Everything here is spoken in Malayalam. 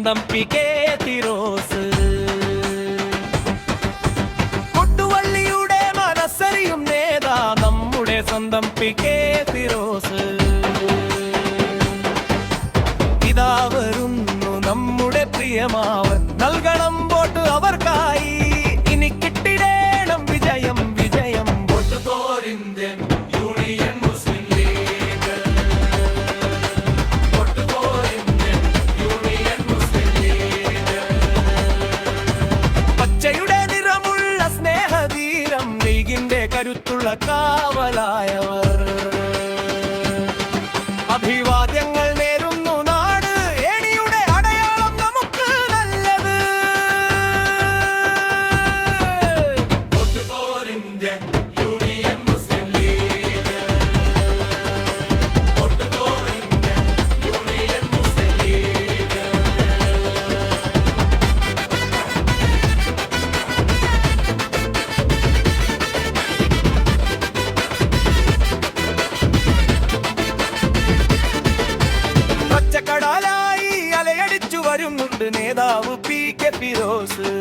സ്വന്തം PK ഫിറോസ്. കൊടുവള്ളിയുടെ മനസ്സറിയും നേതാ നമ്മുടെ സ്വന്തം PK ഫിറോസ്. ഇതാ വരുന്നു നമ്മുടെ പ്രിയമാവൻ, നൽകണം വോട്ട് അവർക്കായി. ഇനി കിട്ടിടേണം വിജയം വിജയം. Vote for Indian Union Muslim League. Vote for Indian Union Muslim League. പച്ചയുടെ നിറമുള്ള സ്നേഹതീരം, ലീഗിന്റെ കരുത്തുള്ള കാവലായവർ. അഭിവാദ്യങ്ങൾ നേരുന്നു നാട്, ഏണിയുടെ അടയാളം നമുക്ക് നല്ലത്. Vote for Indian Union Muslim League. Vote for Indian Union Muslim League. പച്ചക്കടലായി അലയടിച്ചു വരുന്നുണ്ട് നേതാവ് PK ഫിറോസ്.